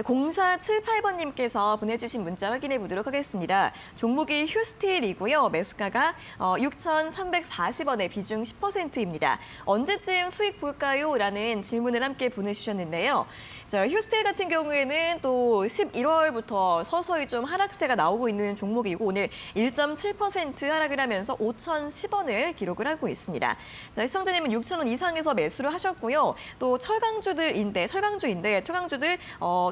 0478번님께서 보내주신 문자 확인해 보도록 하겠습니다. 종목이 휴스틸이고요. 매수가가 6,340원에 비중 10%입니다. 언제쯤 수익 볼까요? 라는 질문을 함께 보내주셨는데요. 휴스틸 같은 경우에는 또 11월부터 서서히 좀 하락세가 나오고 있는 종목이고 오늘 1.7% 하락을 하면서 5,010원을 기록을 하고 있습니다. 시청자님은 6,000원 이상에서 매수를 하셨고요. 또 철강주들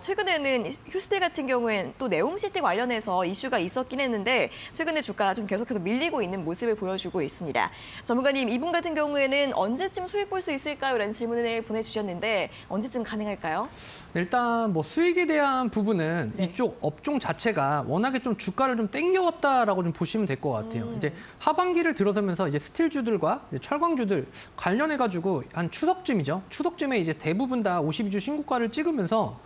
최근에는 휴스틸 같은 경우에는 또 네옴시티 관련해서 이슈가 있었긴 했는데 최근에 주가가 좀 계속해서 밀리고 있는 모습을 보여주고 있습니다. 전문가님, 이분 같은 경우에는 언제쯤 수익 볼 수 있을까요? 라는 질문을 보내주셨는데 언제쯤 가능할까요? 일단 뭐 수익에 대한 부분은 이쪽 업종 자체가 워낙에 좀 주가를 좀 땡겨왔다라고 좀 보시면 될 것 같아요. 이제 하반기를 들어서면서 이제 스틸주들과 이제 철강주들 관련해가지고 한 추석쯤이죠. 추석쯤에 이제 대부분 다 52주 신고가를 찍으면서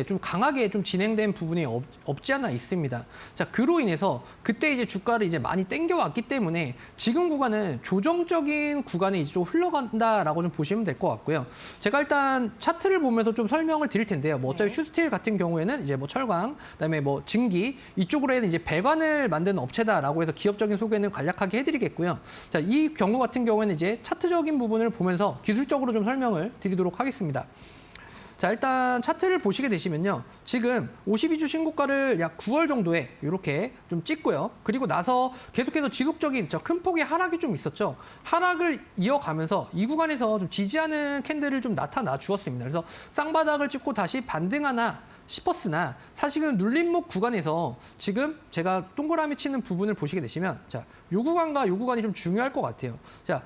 좀 강하게 좀 진행된 부분이 없지 않아 있습니다. 자, 그로 인해서 그때 이제 주가를 이제 많이 땡겨왔기 때문에 지금 구간은 조정적인 구간에 이제 좀 흘러간다라고 좀 보시면 될 것 같고요. 제가 일단 차트를 보면서 좀 설명을 드릴 텐데요. 뭐 어차피 휴스틸 같은 경우에는 이제 뭐 철강, 그다음에 뭐 증기 이쪽으로는 이제 배관을 만드는 업체다라고 해서 기업적인 소개는 간략하게 해드리겠고요. 자, 이 경우 같은 경우에는 이제 차트적인 부분을 보면서 기술적으로 좀 설명을 드리도록 하겠습니다. 자, 일단 차트를 보시게 되시면요. 지금 52주 신고가를 약 9월 정도에 이렇게 좀 찍고요. 그리고 나서 계속해서 지속적인 큰 폭의 하락이 좀 있었죠. 하락을 이어가면서 이 구간에서 좀 지지하는 캔들을 좀 나타나 주었습니다. 그래서 쌍바닥을 찍고 다시 반등하나 싶었으나 사실은 눌림목 구간에서 지금 제가 동그라미 치는 부분을 보시게 되시면 자, 요 구간과 요 구간이 좀 중요할 것 같아요. 자,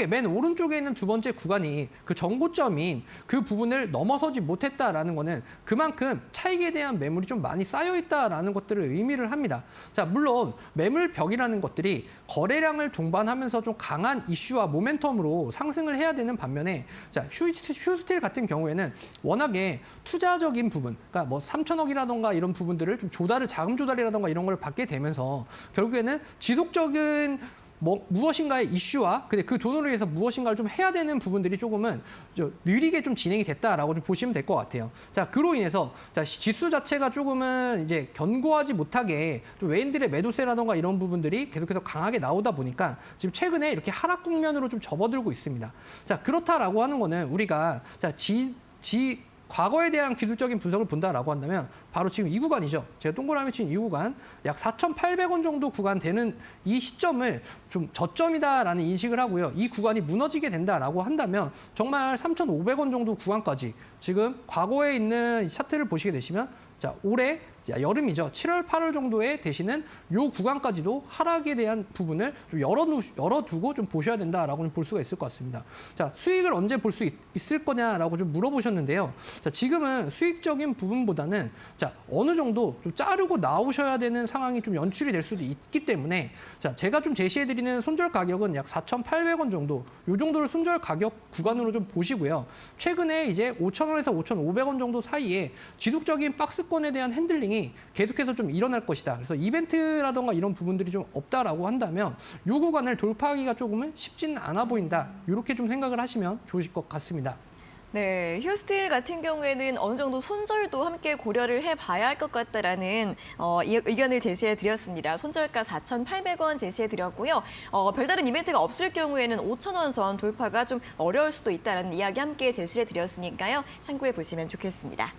맨 오른쪽에 있는 두 번째 구간이 그 전고점인 그 부분을 넘어서지 못했다라는 거는 그만큼 차익에 대한 매물이 좀 많이 쌓여 있다라는 것들을 의미를 합니다. 자, 물론 매물벽이라는 것들이 거래량을 동반하면서 좀 강한 이슈와 모멘텀으로 상승을 해야 되는 반면에 자, 휴스틸 같은 경우에는 워낙에 투자적인 부분, 그러니까 뭐 3천억이라던가 이런 부분들을 좀 자금 조달이라던가 이런 걸 받게 되면서 결국에는 지속적인 무엇인가의 이슈와 그 돈으로 위해서 무엇인가를 좀 해야 되는 부분들이 조금은 느리게 좀 진행이 됐다라고 좀 보시면 될 것 같아요. 자, 그로 인해서 자, 지수 자체가 조금은 이제 견고하지 못하게 좀 외인들의 매도세라던가 이런 부분들이 계속해서 강하게 나오다 보니까 지금 최근에 이렇게 하락 국면으로 좀 접어들고 있습니다. 자, 그렇다라고 하는 거는 우리가 자, 과거에 대한 기술적인 분석을 본다라고 한다면 바로 지금 이 구간이죠. 제가 동그라미 친 이 구간 약 4,800원 정도 구간 되는 이 시점을 좀 저점이다라는 인식을 하고요. 이 구간이 무너지게 된다라고 한다면 정말 3,500원 정도 구간까지 지금 과거에 있는 차트를 보시게 되시면 자, 올해 여름이죠. 7월, 8월 정도에 되시는 요 구간까지도 하락에 대한 부분을 좀 열어두고 좀 보셔야 된다라고 볼 수가 있을 것 같습니다. 자, 수익을 언제 볼 수 있을 거냐라고 좀 물어보셨는데요. 자, 지금은 수익적인 부분보다는 자, 어느 정도 좀 자르고 나오셔야 되는 상황이 좀 연출이 될 수도 있기 때문에 자, 제가 좀 제시해드리는 손절 가격은 약 4,800원 정도, 요 정도를 손절 가격 구간으로 좀 보시고요. 최근에 이제 5,000원에서 5,500원 정도 사이에 지속적인 박스권에 대한 핸들링이 계속해서 좀 일어날 것이다. 그래서 이벤트라던가 이런 부분들이 좀 없다라고 한다면 이 구간을 돌파하기가 조금은 쉽지는 않아 보인다. 이렇게 좀 생각을 하시면 좋으실 것 같습니다. 네, 휴스틸 같은 경우에는 어느 정도 손절도 함께 고려를 해봐야 할 것 같다라는 의견을 제시해드렸습니다. 손절가 4,800원 제시해드렸고요. 별다른 이벤트가 없을 경우에는 5,000원 선 돌파가 좀 어려울 수도 있다는 이야기 함께 제시해드렸으니까요. 참고해 보시면 좋겠습니다.